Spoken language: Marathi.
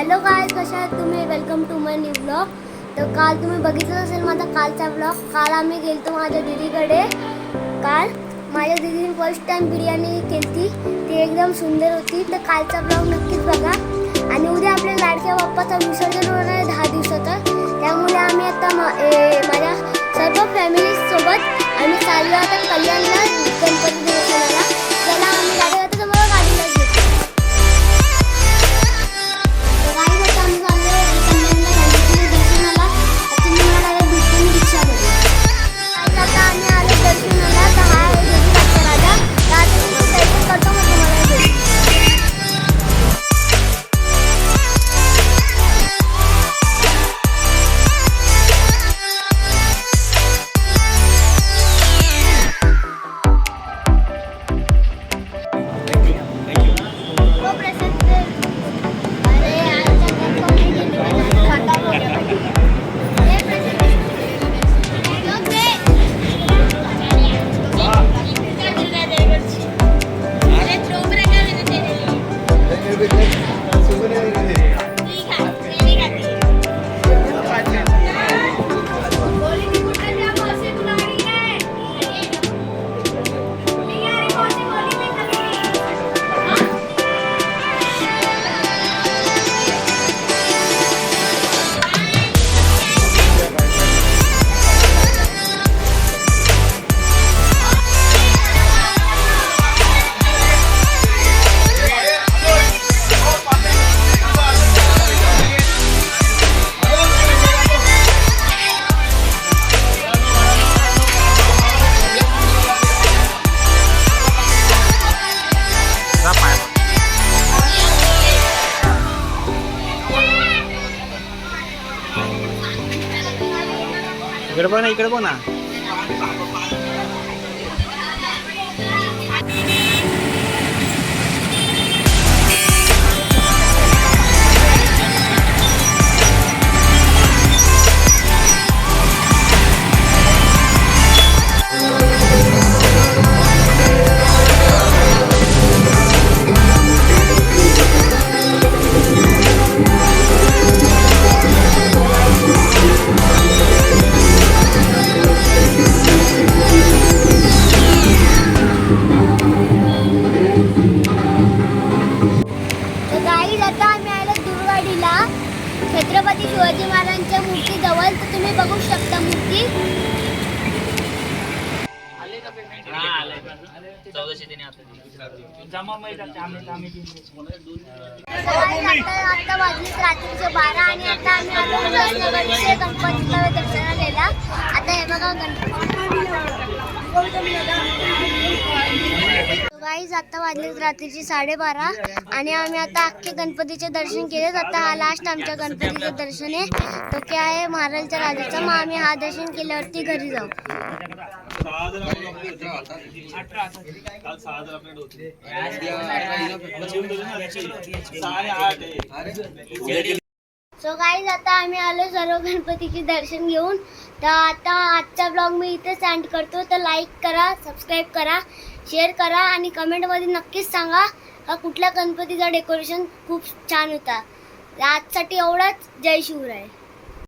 हॅलो गाइस, कशा आहात तुम्ही? Welcome to my new blog. तर काल तुम्ही बघितलं असेल माझा कालचा ब्लॉग. काल आम्ही गेलतो माझ्या दीदीकडे. काल माझ्या दीदीने फर्स्ट टाइम बिर्याणी केली, ती एकदम सुंदर होती. तर कालचा ब्लॉग नक्कीच बघा. आणि उद्या आपल्या लाडक्या बाप्पाचा विसर्जन होणार आहे 10 दिवसाचा. त्यामुळे आम्ही आता माझ्या सर्व फॅमिली सोबत आम्ही चाललो आता कल्याणला गणपती दर्शनाला. त्याला आम्ही गाडी जातो तर मला गाडीला घेतो. इकडे बघ ना, इकडे बघ ना. छत्रपती शिवाजी महाराजांच्या मूर्ती जवळ. तर तुम्ही बघू शकता मूर्ती. आता वाजली रात्रीचे 12 आणि आता आम्ही आलो गणपतीच्या दर्शनाला. आता हे बघा गाईज, आता वाजले रात्रीची 12:30 आणि आम्ही आता अख्खे गणपतीचे दर्शन केले. आता हा लास्ट आमच्या गणपतीचं दर्शन आहे. तो काय आहे महाराजच्या राजाचा. मग आम्ही हा दर्शन केल्यावरती घरी जाऊ. सो गाईज, आता आम्ही आलो सर्व गणपतीचे दर्शन घेऊन. तर आता आजचा ब्लॉग मी इथेच एंड करतो. तर लाईक करा, सबस्क्राईब करा, शेअर करा आणि कमेंटमध्ये नक्कीच सांगा हा कुठल्या गणपतीचा डेकोरेशन खूप छान होता. आजसाठी एवढाच. जय शिवराय.